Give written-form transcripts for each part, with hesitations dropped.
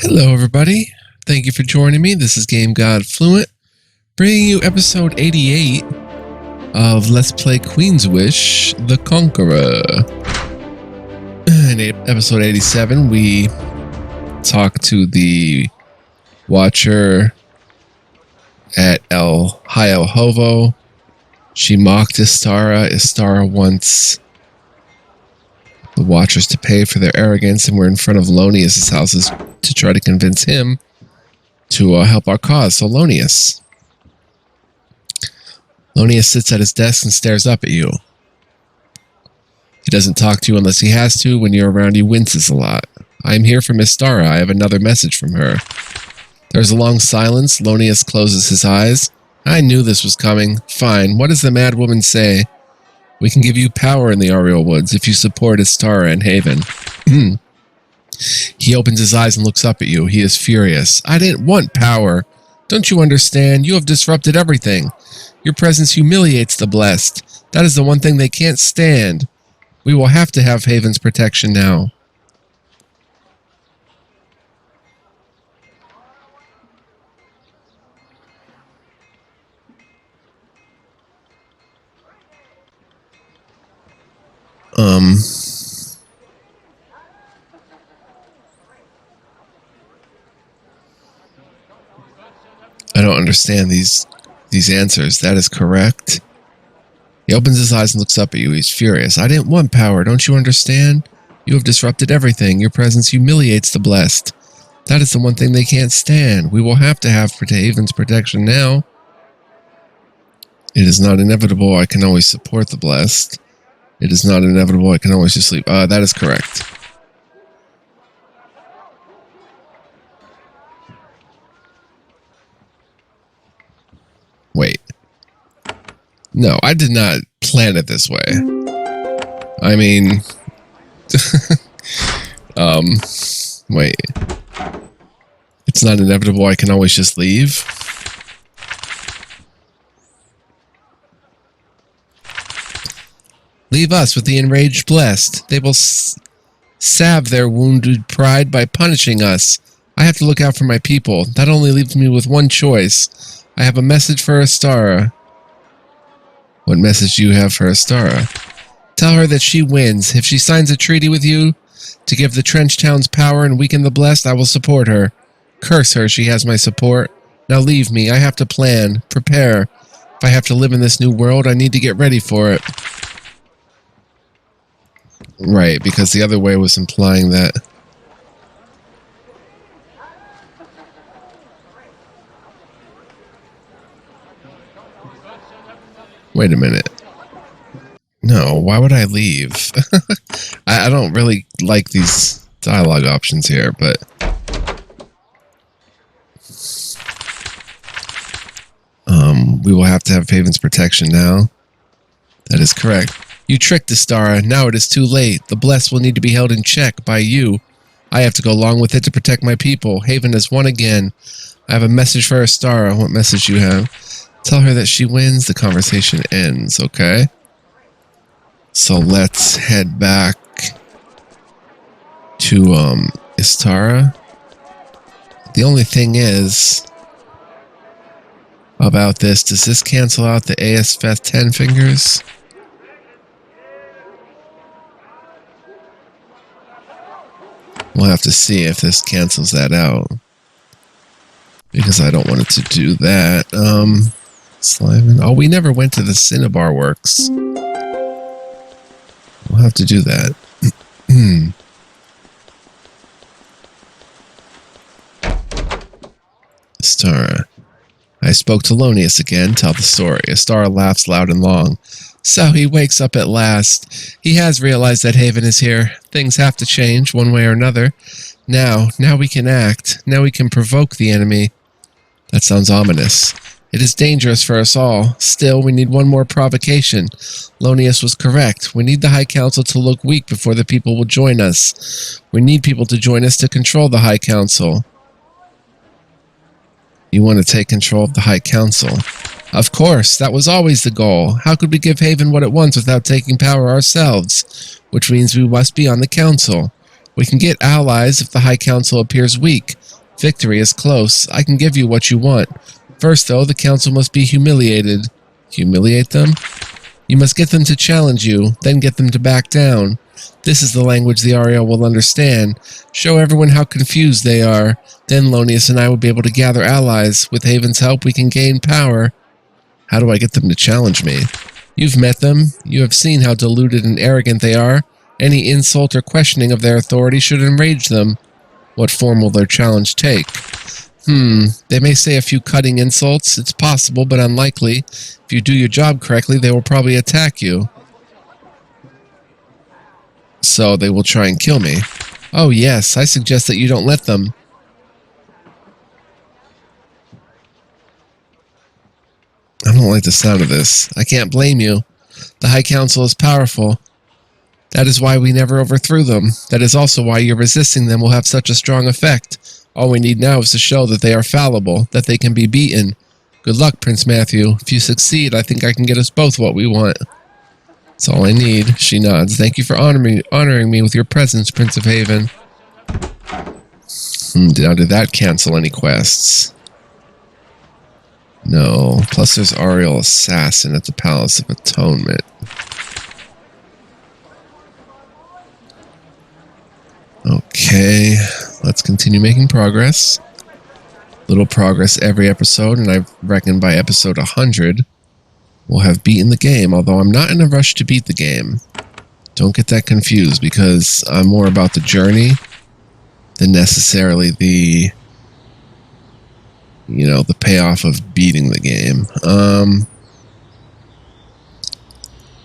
Hello, everybody. Thank you for joining me. This is Game God Fluent, bringing you episode 88 of Let's Play Queen's Wish, the Conqueror. In episode 87, we talked to the Watcher at High El Hovo. She mocked Istara. Istara wants the Watchers to pay for their arrogance, and we're in front of Lonius's houses to try to convince him to help our cause. So Lonius sits at his desk and stares up at you. He doesn't talk to you unless he has to. When you're around, he winces a lot. I'm here for Miss Stara. I have another message from her. There's a long silence. Lonius closes his eyes. I knew this was coming. Fine. What does the mad woman say? We can give you power in the Ariel Woods if you support Istara and Haven. He opens his eyes and looks up at you. He is furious. I didn't want power. Don't you understand? You have disrupted everything. Your presence humiliates the blessed. That is the one thing they can't stand. We will have to have Haven's protection now. I don't understand these answers. That is correct. He opens his eyes and looks up at you. He's furious. I didn't want power. Don't you understand? You have disrupted everything. Your presence humiliates the blessed. That is the one thing they can't stand. We will have to have Haven's protection now. It is not inevitable. I can always support the blessed. It is not inevitable. I can always just leave. That is correct. Wait. No, I did not plan it this way. I mean... wait. It's not inevitable. I can always just leave. Leave us with the enraged blessed. They will salve their wounded pride by punishing us. I have to look out for my people. That only leaves me with one choice. I have a message for Istara. What message do you have for Istara? Tell her that she wins. If she signs a treaty with you to give the Trench Towns power and weaken the blessed, I will support her. Curse her, she has my support. Now leave me. I have to plan, prepare. If I have to live in this new world, I need to get ready for it. Right, because the other way was implying that... Wait a minute. No, why would I leave? I don't really like these dialogue options here, but... we will have to have Haven's protection now. That is correct. You tricked Istara. Now it is too late. The blessed will need to be held in check by you. I have to go along with it to protect my people. Haven has won again. I have a message for Istara. What message you have? Tell her that she wins. The conversation ends. Okay. So let's head back to Istara. The only thing is about this, does this cancel out the ASFeth 10 fingers? We'll have to see if this cancels that out. Because I don't want it to do that. Sliming. Oh, we never went to the Cinnabar works. We'll have to do that. Istara. I spoke to Lonius again. Tell the story. Istara laughs loud and long. So he wakes up at last. He has realized that Haven is here. Things have to change one way or another. Now we can act. Now we can provoke the enemy. That sounds ominous. It is dangerous for us all. Still, we need one more provocation. Lonius was correct. We need the High Council to look weak before the people will join us. We need people to join us to control the High Council. You want to take control of the High Council? Of course, that was always the goal. How could we give Haven what it wants without taking power ourselves? Which means we must be on the Council. We can get allies if the High Council appears weak. Victory is close. I can give you what you want. First, though, the council must be humiliated. Humiliate them? You must get them to challenge you, then get them to back down. This is the language the Ariel will understand. Show everyone how confused they are. Then Lonius and I will be able to gather allies. With Haven's help, we can gain power. How do I get them to challenge me? You've met them. You have seen how deluded and arrogant they are. Any insult or questioning of their authority should enrage them. What form will their challenge take? They may say a few cutting insults. It's possible, but unlikely. If you do your job correctly, they will probably attack you. So they will try and kill me. Oh yes, I suggest that you don't let them. I don't like the sound of this. I can't blame you. The High Council is powerful. That is why we never overthrew them. That is also why your resisting them will have such a strong effect. All we need now is to show that they are fallible, that they can be beaten. Good luck, Prince Matthew. If you succeed, I think I can get us both what we want. That's all I need. She nods. Thank you for honoring me with your presence, Prince of Haven. Now, did that cancel any quests? No. Plus there's Ariel Assassin at the Palace of Atonement. Okay. Let's continue making progress. Little progress every episode, and I reckon by episode 100, we'll have beaten the game, although I'm not in a rush to beat the game. Don't get that confused, because I'm more about the journey than necessarily the payoff of beating the game.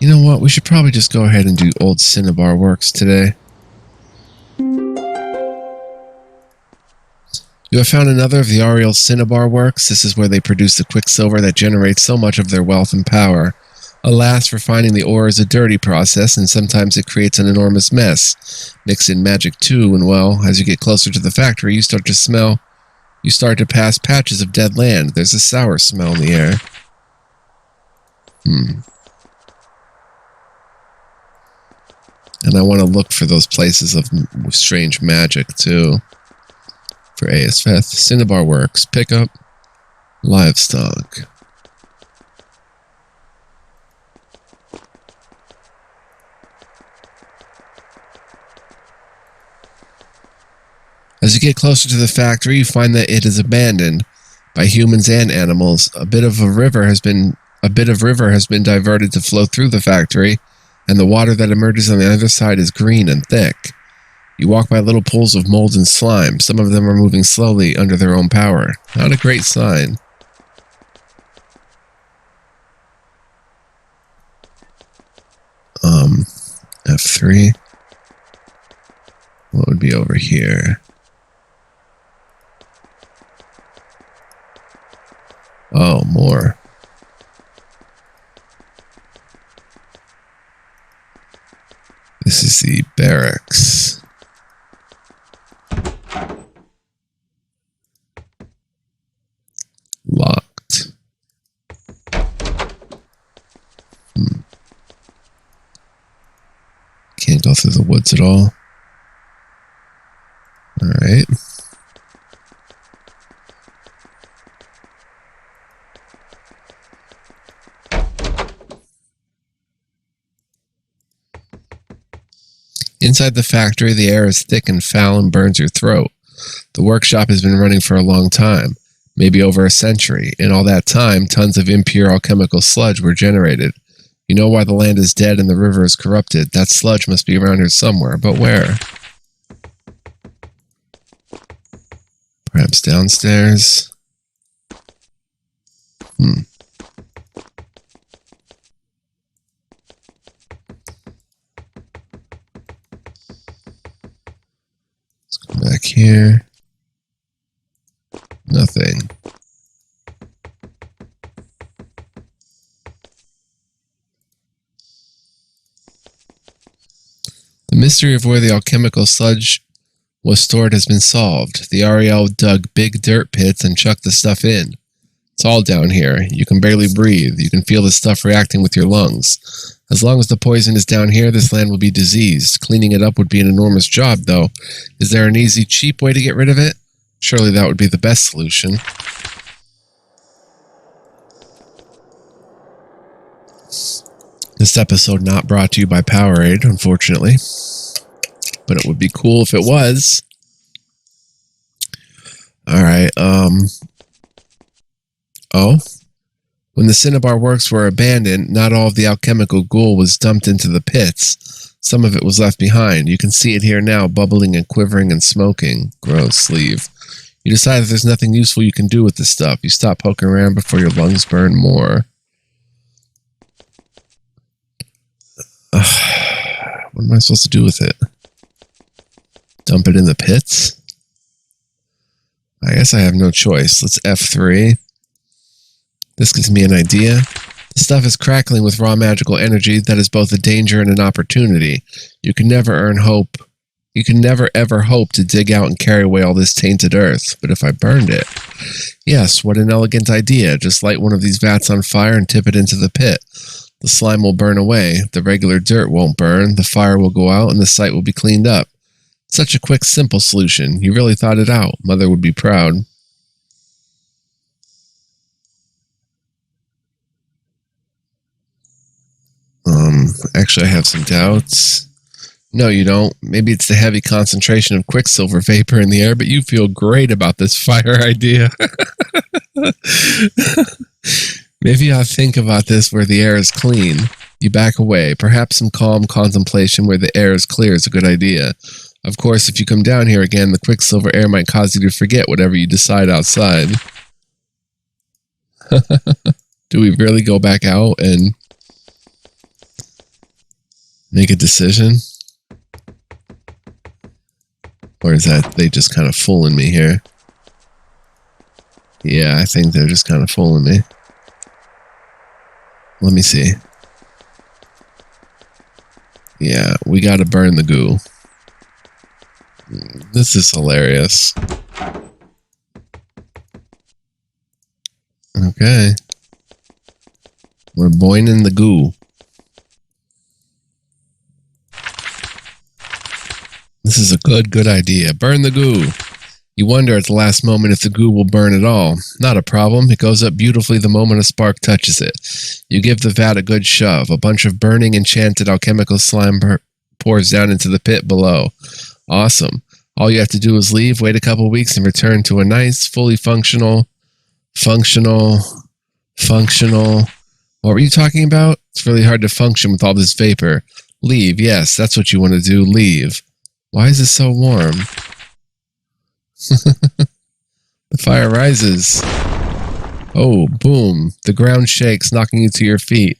You know what? We should probably just go ahead and do old Cinnabar works today. You have found another of the Ariel Cinnabar works. This is where they produce the quicksilver that generates so much of their wealth and power. Alas, refining the ore is a dirty process, and sometimes it creates an enormous mess. Mix in magic too, and well, as you get closer to the factory, you start to pass patches of dead land. There's a sour smell in the air. And I want to look for those places of strange magic too. For ASFeth, Cinnabar works. Pick up livestock. As you get closer to the factory, you find that it is abandoned by humans and animals. A bit of river has been diverted to flow through the factory, and the water that emerges on the other side is green and thick. You walk by little pools of mold and slime. Some of them are moving slowly under their own power. Not a great sign. F3. What would be over here? Oh, more. This is the barracks. Locked. Can't go through the woods at all. Alright. Inside the factory, the air is thick and foul and burns your throat. The workshop has been running for a long time, maybe over a century. In all that time, tons of impure alchemical sludge were generated. You know why the land is dead and the river is corrupted. That sludge must be around here somewhere, but where? Perhaps downstairs? Let's go back here. Nothing. The mystery of where the alchemical sludge was stored has been solved. The Ariel dug big dirt pits and chucked the stuff in. It's all down here. You can barely breathe. You can feel the stuff reacting with your lungs. As long as the poison is down here, this land will be diseased. Cleaning it up would be an enormous job, though. Is there an easy, cheap way to get rid of it? Surely that would be the best solution. This episode not brought to you by Powerade, unfortunately. But it would be cool if it was. Alright, Oh? When the Cinnabar works were abandoned, not all of the alchemical ghoul was dumped into the pits. Some of it was left behind. You can see it here now, bubbling and quivering and smoking. Gross, sleeve. You decide that there's nothing useful you can do with this stuff. You stop poking around before your lungs burn more. What am I supposed to do with it? Dump it in the pits? I guess I have no choice. Let's F3. This gives me an idea. The stuff is crackling with raw magical energy that is both a danger and an opportunity. You can never ever hope to dig out and carry away all this tainted earth. But if I burned it... Yes, what an elegant idea. Just light one of these vats on fire and tip it into the pit. The slime will burn away. The regular dirt won't burn. The fire will go out and the site will be cleaned up. Such a quick, simple solution. You really thought it out. Mother would be proud. Actually, I have some doubts. No, you don't. Maybe it's the heavy concentration of quicksilver vapor in the air, but you feel great about this fire idea. Maybe I'll think about this where the air is clean. You back away. Perhaps some calm contemplation where the air is clear is a good idea. Of course, if you come down here again, the quicksilver air might cause you to forget whatever you decide outside. Do we really go back out and make a decision? Or is that they just kind of fooling me here? Yeah, I think they're just kind of fooling me. Let me see. Yeah, we gotta burn the goo. This is hilarious. Okay. We're boiling the goo. This is a good idea. Burn the goo. You wonder at the last moment if the goo will burn at all. Not a problem. It goes up beautifully the moment a spark touches it. You give the vat a good shove. A bunch of burning, enchanted alchemical slime pours down into the pit below. Awesome. All you have to do is leave, wait a couple weeks, and return to a nice, fully functional... What were you talking about? It's really hard to function with all this vapor. Leave. Yes, that's what you want to do. Leave. Why is it so warm? The fire rises. Oh, boom. The ground shakes, knocking you to your feet.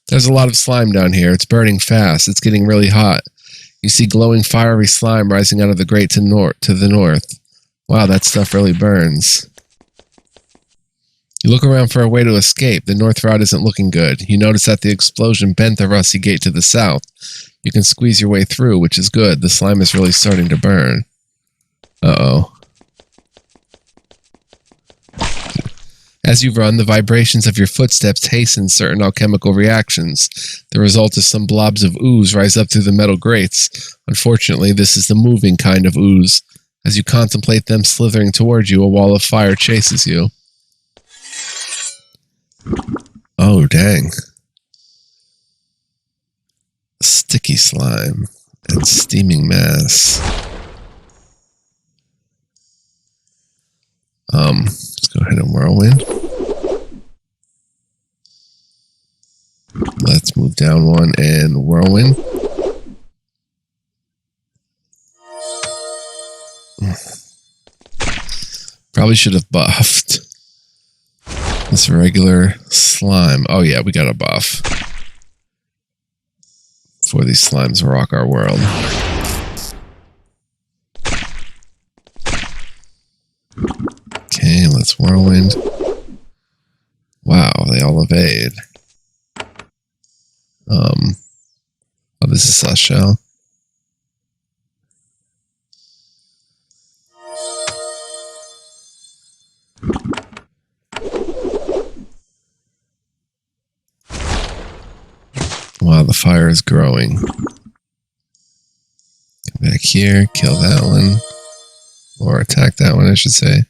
There's a lot of slime down here. It's burning fast. It's getting really hot. You see glowing fiery slime rising out of the grate to the north. Wow, that stuff really burns. You look around for a way to escape. The north route isn't looking good. You notice that the explosion bent the rusty gate to the south. You can squeeze your way through, which is good. The slime is really starting to burn. Uh-oh. As you run, the vibrations of your footsteps hasten certain alchemical reactions. The result is some blobs of ooze rise up through the metal grates. Unfortunately, this is the moving kind of ooze. As you contemplate them slithering towards you, a wall of fire chases you. Oh, dang. Sticky slime and steaming mass. Let's go ahead and whirlwind. Let's move down one and whirlwind. Probably should have buffed this regular slime. Oh yeah, we got a buff. Before these slimes rock our world. Okay, let's whirlwind. Wow, they all evade. Oh, this is a shell. Wow, the fire is growing. Come back here, kill that one. Or attack that one, I should say.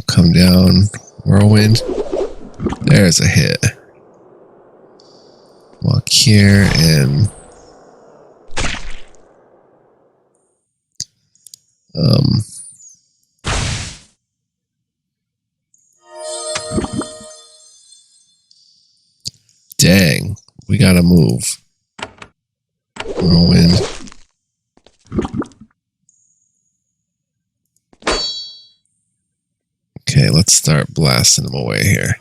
Come down. Whirlwind. There's a hit. Walk here and... Dang. We gotta move. Whirlwind. Okay, let's start blasting them away here.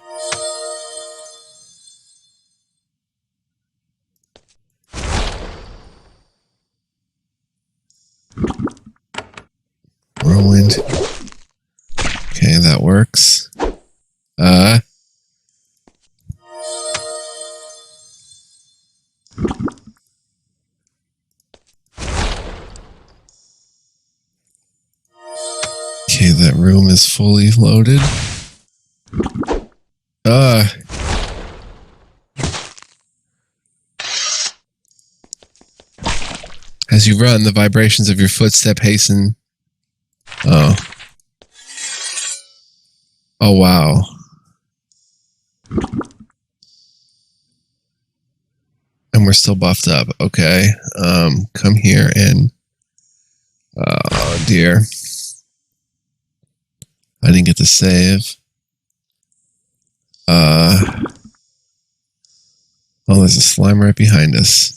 Whirlwind. Okay, that works. Okay, that room is fully loaded. As you run, the vibrations of your footstep hasten. Oh. Oh, wow. And we're still buffed up. Okay. Come here and... Oh, dear. I didn't get to save. Oh, there's a slime right behind us.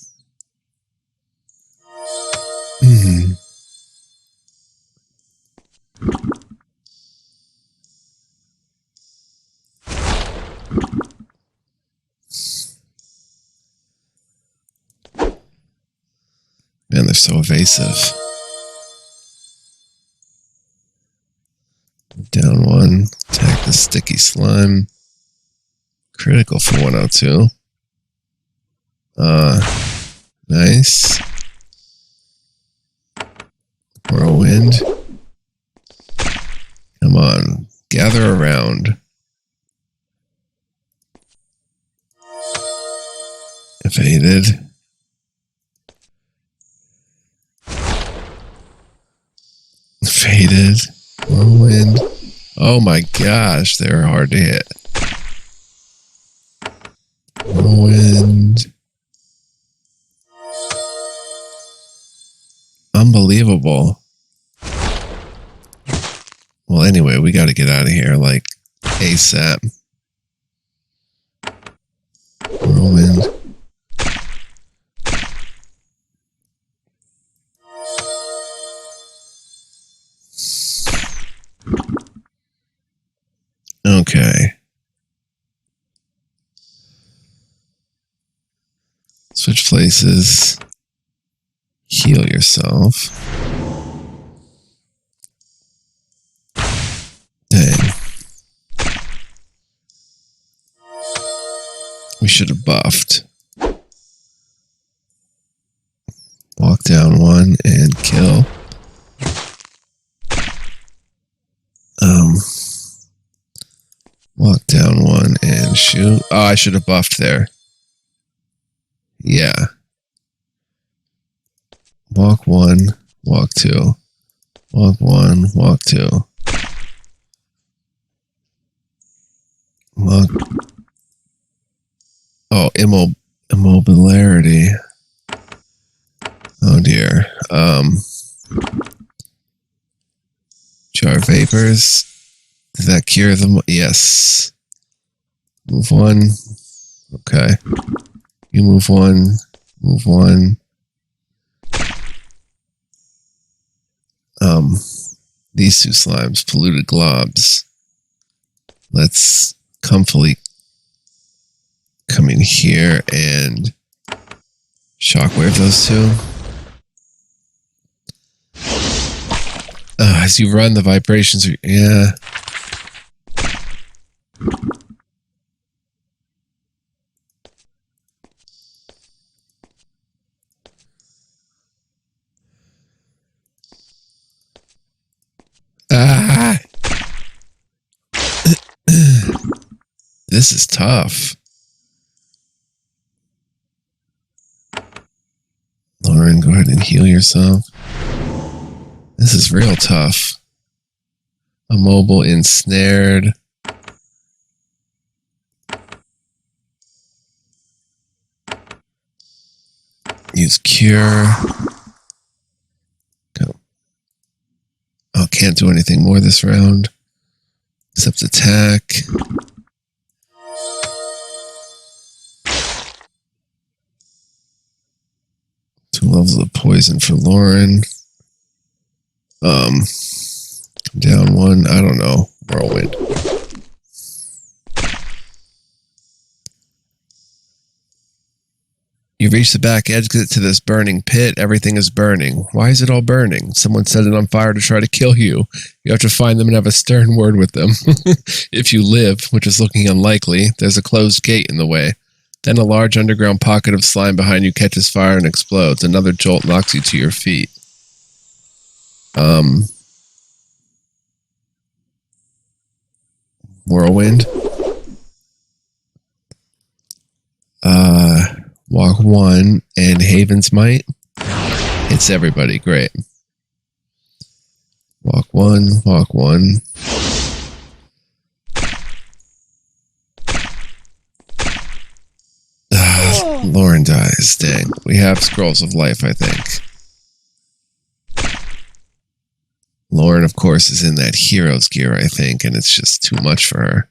Man, they're so evasive. Down one. Attack the sticky slime. Critical for 102. Nice. Whirlwind. Come on. Gather around. Evaded. Faded. Whirlwind. Oh my gosh, they're hard to hit. Whirlwind. Unbelievable. Well, anyway, we got to get out of here, like, ASAP. Whirlwind. Okay. Switch places. Heal yourself. Dang. We should have buffed. Walk down one and kill. Walk down one and shoot. Oh, I should have buffed there. Yeah. Walk one, walk two. Walk one, walk two. Walk. Oh, immobility. Oh dear. Jar vapors. Does that cure them? Yes. Move one. Okay. You move one. Move one. These two slimes, polluted globs. Let's comfortably come in here and shockwave those two. As you run, the vibrations are... Yeah. This is tough. Lauren, go ahead and heal yourself. This is real tough. Immobile, ensnared. Use cure. Go. Oh, can't do anything more this round. Except attack. 2 levels of poison for Lauren. Down 1. I don't know. Whirlwind. You reach the back exit to this burning pit. Everything is burning. Why is it all burning? Someone set it on fire to try to kill you. You have to find them and have a stern word with them. If you live, which is looking unlikely, there's a closed gate in the way. Then a large underground pocket of slime behind you catches fire and explodes. Another jolt knocks you to your feet. Whirlwind. Walk 1 and Haven's Might. Hits everybody. Great. Walk 1, walk 1. Lauren dies. Dang. We have Scrolls of Life, I think. Lauren, of course, is in that hero's gear, I think, and it's just too much for her.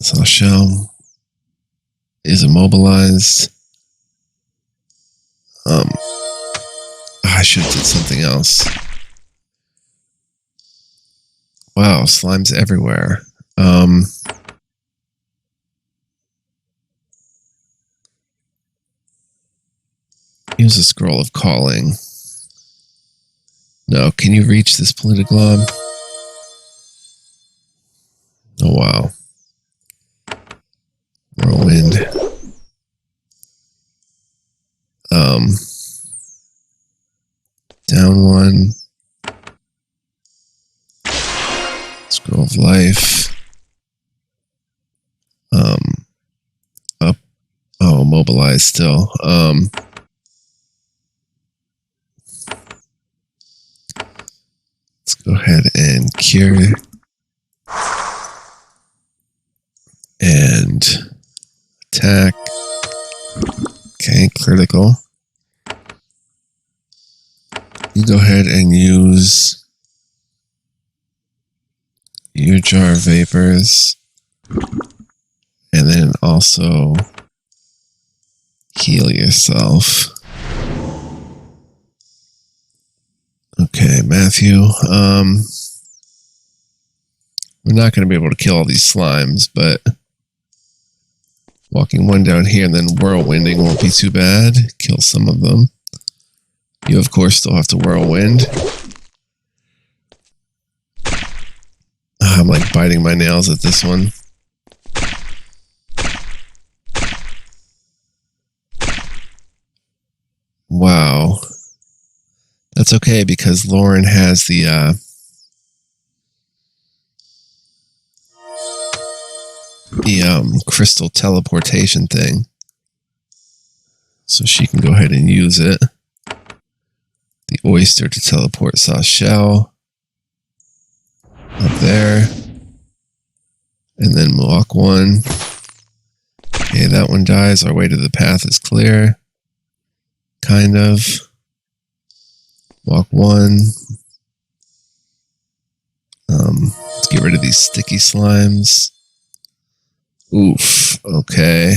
So Shell is immobilized. I should have did something else. Wow, slime's everywhere. Use a scroll of calling. No, can you reach this polluted glob? Oh, wow. Whirlwind. Down 1. Scroll of Life. Up. Oh, mobilized still. Let's go ahead and cure. And attack. Okay, critical. You go ahead and use your jar of vapors. And then also heal yourself. Okay, Matthew. We're not going to be able to kill all these slimes, but walking 1 down here and then whirlwinding won't be too bad. Kill some of them. You, of course, still have to whirlwind. I'm like biting my nails at this one. Wow. That's okay because Lauren has the crystal teleportation thing. So she can go ahead and use it. The oyster to teleport Sashell up there. And then walk 1. Okay, that one dies. Our way to the path is clear. Kind of. Walk 1. Let's get rid of these sticky slimes. Oof. Okay.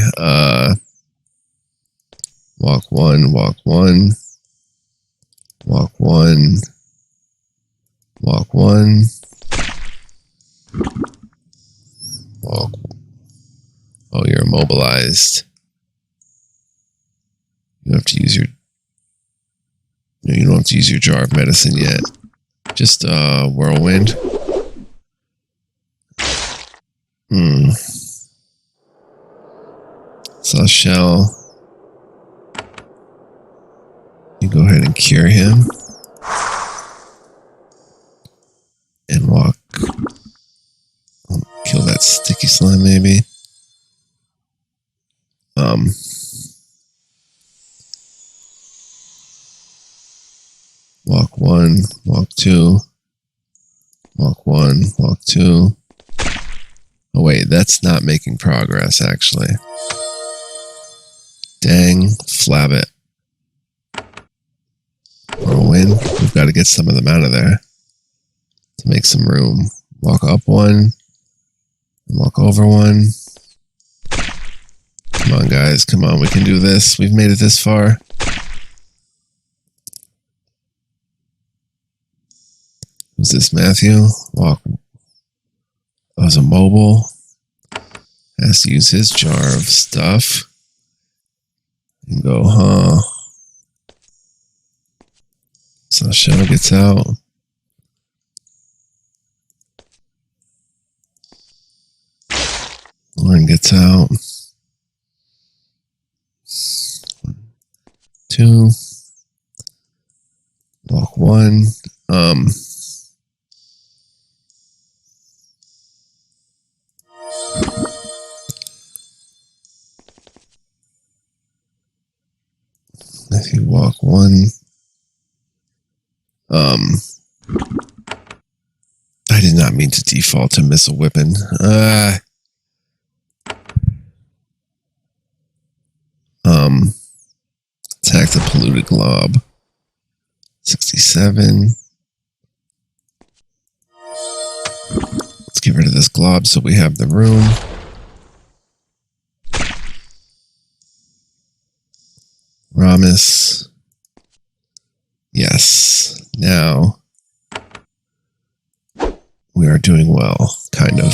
Walk 1, walk 1. Walk 1. Walk 1. Walk. Oh, you're immobilized. You have to use your... No, you don't have to use your jar of medicine yet. Just whirlwind. So Shell. You go ahead and cure him. And walk. Kill that sticky slime maybe. Walk 1, walk 2. Walk 1, walk 2. Oh wait, that's not making progress actually. Dang, flab it. Whirlwind. We've got to get some of them out of there to make some room. Walk up 1. Walk over 1. Come on, guys. Come on. We can do this. We've made it this far. Who's this, Matthew? Walk. Oh, it's a mobile. Has to use his jar of stuff. And go, huh? So Shadow gets out. Lauren gets out. 1, 2. Walk 1. If you walk 1. I did not mean to default to missile whipping. Attack the polluted glob. 67. Let's get rid of this glob so we have the room. Ramis. Yes. Now we are doing well, kind of.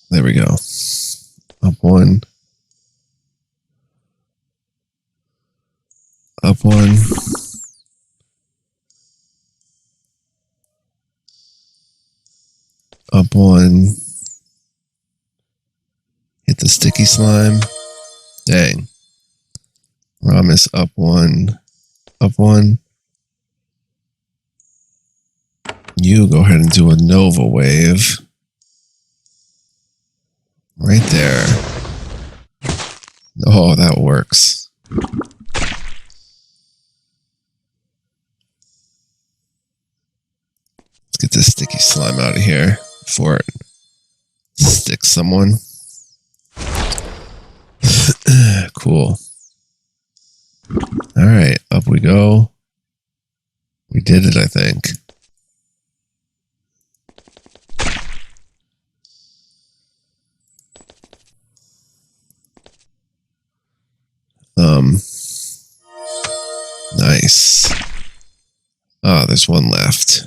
There we go. Up 1. Up 1. Up 1. Hit the sticky slime. Dang. Ramis up 1. Up 1. You go ahead and do a Nova Wave. Right there. Oh, that works. Let's get this sticky slime out of here before it sticks someone. Cool. Alright, up we go. We did it, I think. Nice. Oh, there's one left.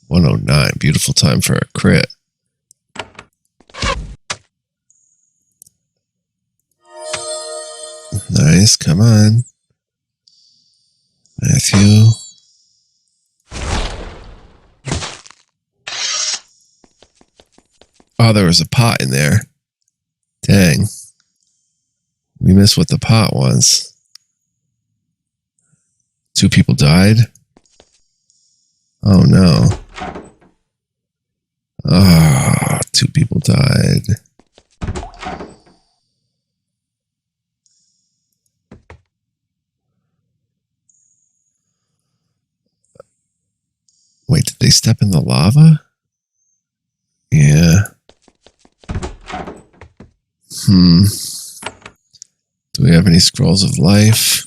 109. Beautiful time for a crit. Nice. Come on. Matthew. Oh, there was a pot in there. Dang. We missed what the pot was. 2 people died? Oh no. Ah, 2 people died. Wait, did they step in the lava? Yeah. Do we have any scrolls of life?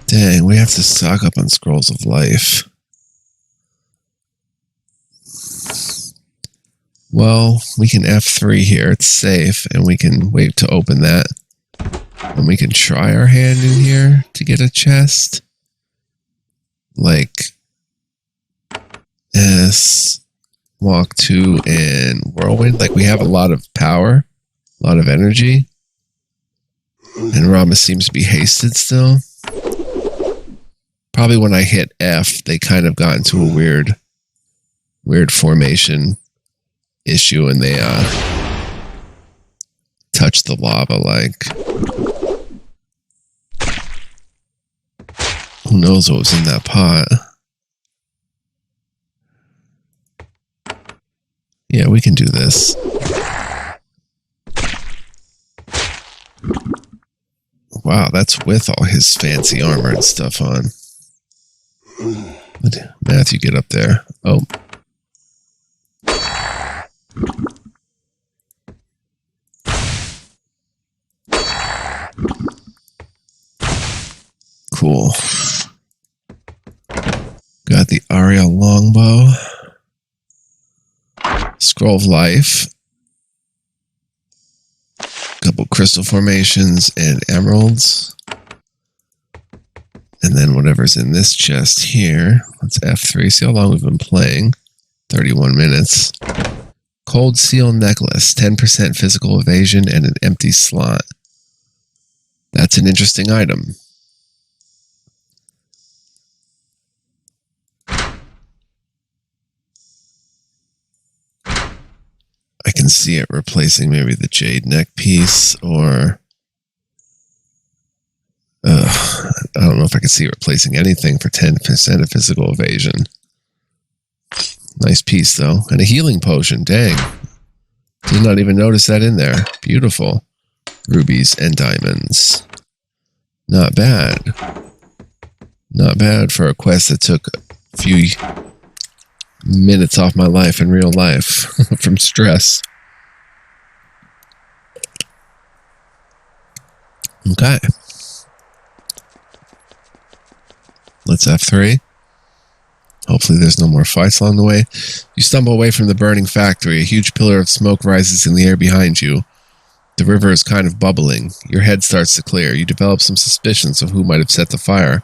Dang, we have to stock up on scrolls of life. Well, we can F3 here. It's safe, and we can wait to open that. And we can try our hand in here to get a chest. Like S, walk 2, and whirlwind. Like we have a lot of power, a lot of energy. And Rama seems to be hasted still. Probably when I hit F, they kind of got into a weird weird formation issue, and they touch the lava like. Who knows what was in that pot? Yeah, we can do this. Wow, that's with all his fancy armor and stuff on. Matthew, get up there. Oh. Cool. Got the Ariel longbow. Scroll of life. Couple crystal formations and emeralds. And then whatever's in this chest here. Let's F3. See how long we've been playing. 31 minutes. Cold seal necklace. 10% physical evasion and an empty slot. That's an interesting item. I can see it replacing maybe the jade neck piece, or I don't know if I can see it replacing anything for 10% of physical evasion. Nice piece though, and a healing potion. Dang, did not even notice that in there. Beautiful. Rubies and diamonds. Not bad. Not bad for a quest that took a few minutes off my life in real life from stress. Okay. Let's F3. Hopefully there's no more fights along the way. You stumble away from the burning factory. A huge pillar of smoke rises in the air behind you. The river is kind of bubbling. Your head starts to clear. You develop some suspicions of who might have set the fire.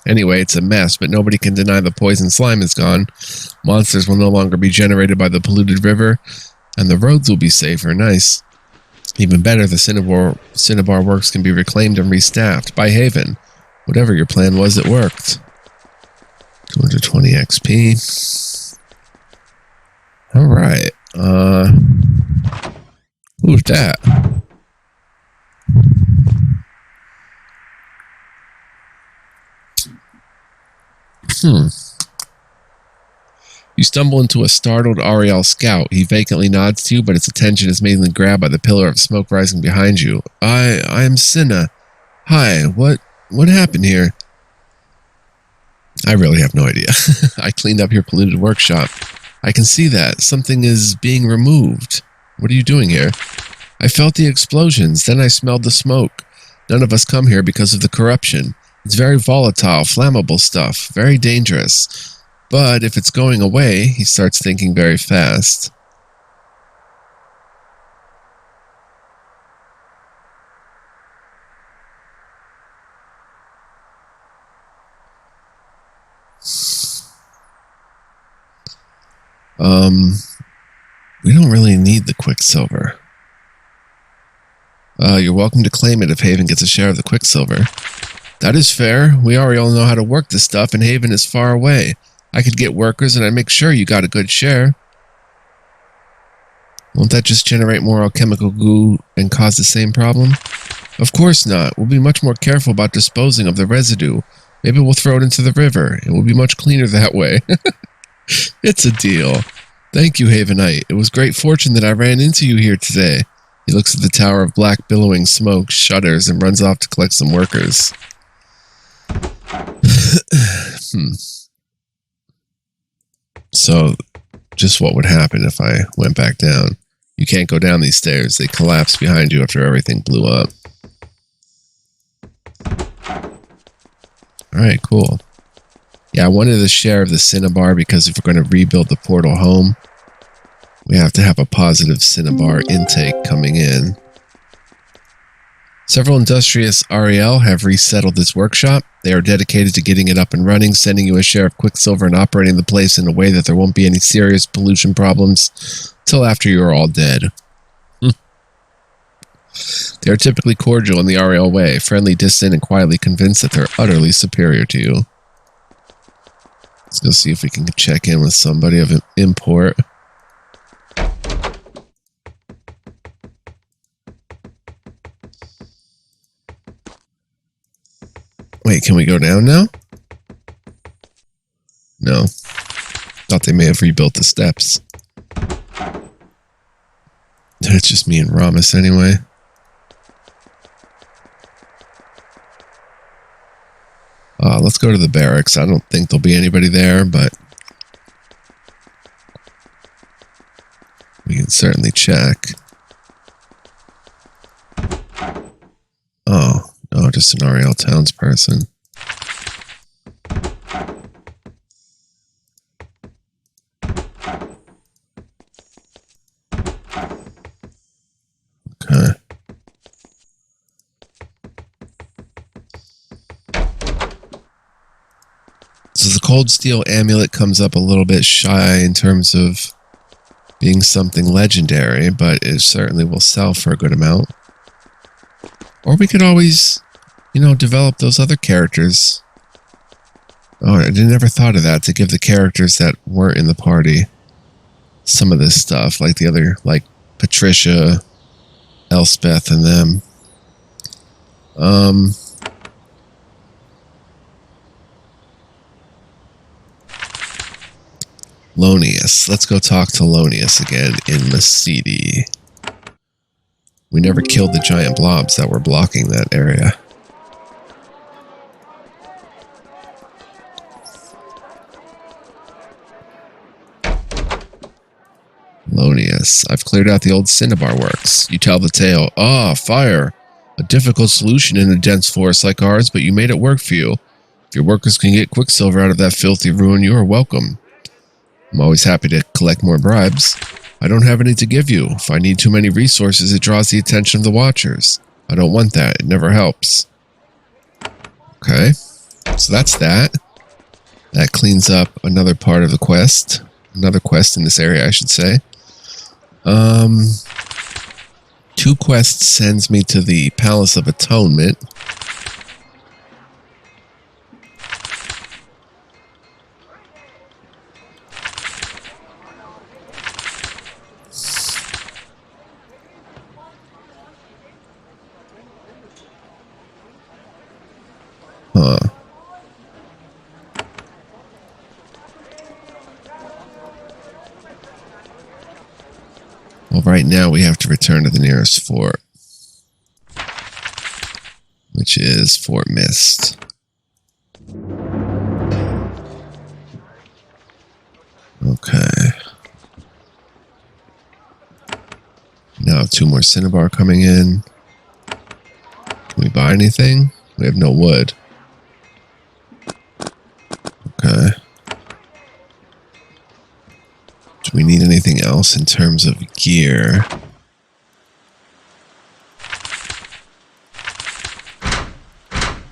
Anyway, it's a mess, but nobody can deny the poison slime is gone. Monsters will no longer be generated by the polluted river, and the roads will be safer. Nice. Even better, the Cinnabar works can be reclaimed and restaffed by Haven. Whatever your plan was, it worked. 220 XP. Alright. Who's that? You stumble into a startled Ariel scout. He vacantly nods to you, but its attention is mainly grabbed by the pillar of smoke rising behind you. I'm Cinna. Hi, what happened here? I really have no idea. I cleaned up your polluted workshop. I can see that. Something is being removed. What are you doing here? I felt the explosions, then I smelled the smoke. None of us come here because of the corruption. It's very volatile, flammable stuff, very dangerous. But if it's going away, he starts thinking very fast. We don't really need the Quicksilver. You're welcome to claim it if Haven gets a share of the Quicksilver. That is fair. We already all know how to work this stuff, and Haven is far away. I could get workers, and I'd make sure you got a good share. Won't that just generate more alchemical goo and cause the same problem? Of course not. We'll be much more careful about disposing of the residue. Maybe we'll throw it into the river. It will be much cleaner that way. It's a deal. Thank you, Havenite. It was great fortune that I ran into you here today. He looks at the tower of black billowing smoke, shudders, and runs off to collect some workers. So, just what would happen if I went back down? You can't go down these stairs. They collapse behind you after everything blew up. Alright, cool. Yeah, I wanted a share of the Cinnabar because if we're going to rebuild the portal home, we have to have a positive Cinnabar intake coming in. Several industrious Ariel have resettled this workshop. They are dedicated to getting it up and running, sending you a share of Quicksilver and operating the place in a way that there won't be any serious pollution problems till after you're all dead. They are typically cordial in the Ariel way, friendly, distant, and quietly convinced that they're utterly superior to you. Let's go see if we can check in with somebody of import. Wait, can we go down now? No. Thought they may have rebuilt the steps. It's just me and Ramus anyway. Let's go to the barracks. I don't think there'll be anybody there, but we can certainly check. Oh, no, just an RL townsperson. Okay. So the Cold Steel Amulet comes up a little bit shy in terms of being something legendary, but it certainly will sell for a good amount. Or we could always, you know, develop those other characters. Oh, I never thought of that, to give the characters that weren't in the party some of this stuff, like the other, like Patricia, Elspeth, and them. Lonius. Let's go talk to Lonius again in the city. We never killed the giant blobs that were blocking that area. Lonius. I've cleared out the old Cinnabar works. You tell the tale. Ah, fire. A difficult solution in a dense forest like ours, but you made it work for you. If your workers can get quicksilver out of that filthy ruin, you are welcome. I'm always happy to collect more bribes. I don't have any to give you. If I need too many resources, it draws the attention of the Watchers. I don't want that. It never helps. Okay. So that's that. That cleans up another part of the quest. Another quest in this area, I should say. 2 quests sends me to the Palace of Atonement. Huh. Well, right now we have to return to the nearest fort, which is Fort Mist. Okay. Now 2 more Cinnabar coming in. Can we buy anything? We have no wood. Okay. Do we need anything else in terms of gear?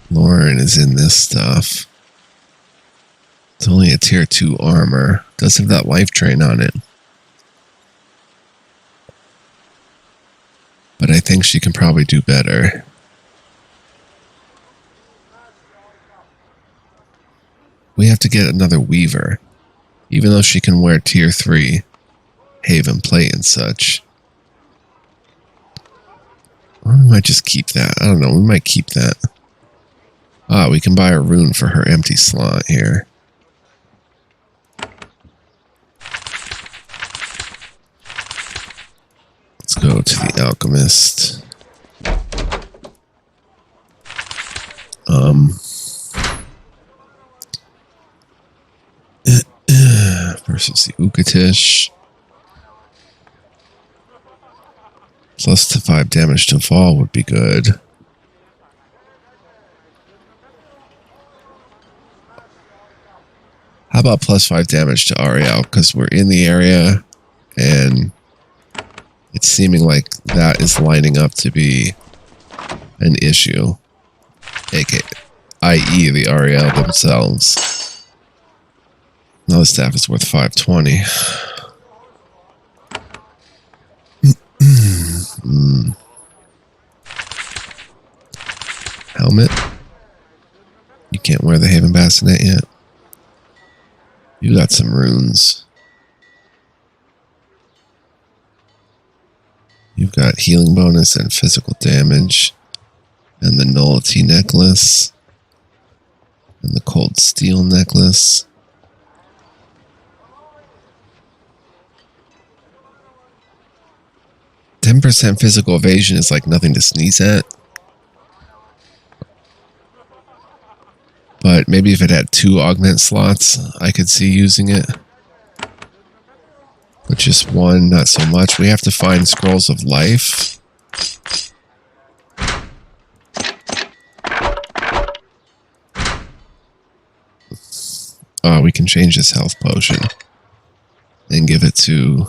Lauren is in this stuff. It's only a tier 2 armor. Does have that life train on it. But I think she can probably do better. We have to get another Weaver. Even though she can wear tier 3 Haven plate and such. Or we might just keep that. I don't know. We might keep that. Ah, we can buy a rune for her empty slot here. Let's go to the Alchemist. Versus the Ukatish. Plus to 5 damage to fall would be good. How about plus 5 damage to Ariel? Because we're in the area and it's seeming like that is lining up to be an issue. i.e. the Ariel themselves. Now the staff is worth 520. Helmet. You can't wear the Haven Bassinet yet. You got some runes. You've got healing bonus and physical damage. And the nullity necklace. And the cold steel necklace. %10 physical evasion is like nothing to sneeze at. But maybe if it had 2 augment slots, I could see using it. But just 1, not so much. We have to find scrolls of life. We can change this health potion. And give it to...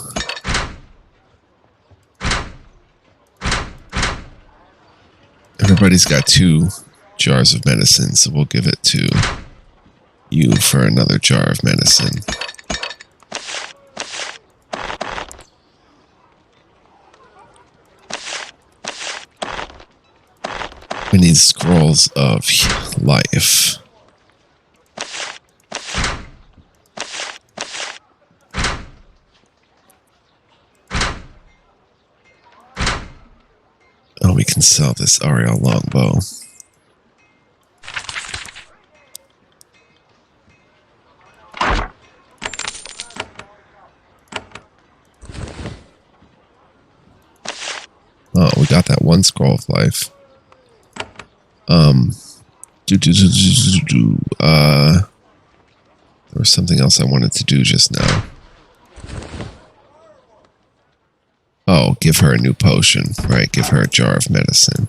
Everybody's got 2 jars of medicine, so we'll give it to you for another jar of medicine. We need scrolls of life. Oh, we can sell this Ariel longbow. Oh, we got that 1 scroll of life. There was something else I wanted to do just now. Oh, give her a new potion. Right, give her a jar of medicine.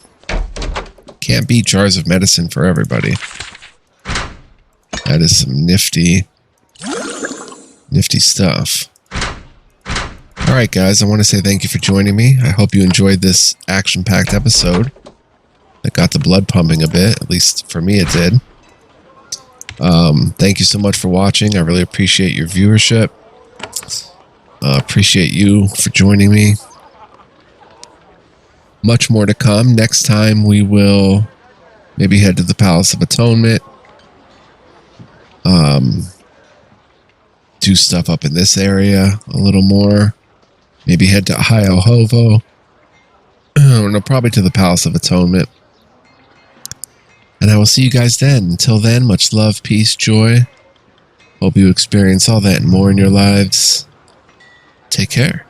Can't beat jars of medicine for everybody. That is some nifty stuff. Alright guys, I want to say thank you for joining me. I hope you enjoyed this action-packed episode. That got the blood pumping a bit, at least for me it did. Thank you so much for watching. I really appreciate your viewership. Appreciate you for joining me. Much more to come. Next time we will maybe head to the Palace of Atonement. Do stuff up in this area a little more. Maybe head to Hiohovo. No, probably to the Palace of Atonement. And I will see you guys then. Until then, much love, peace, joy. Hope you experience all that and more in your lives. Take care.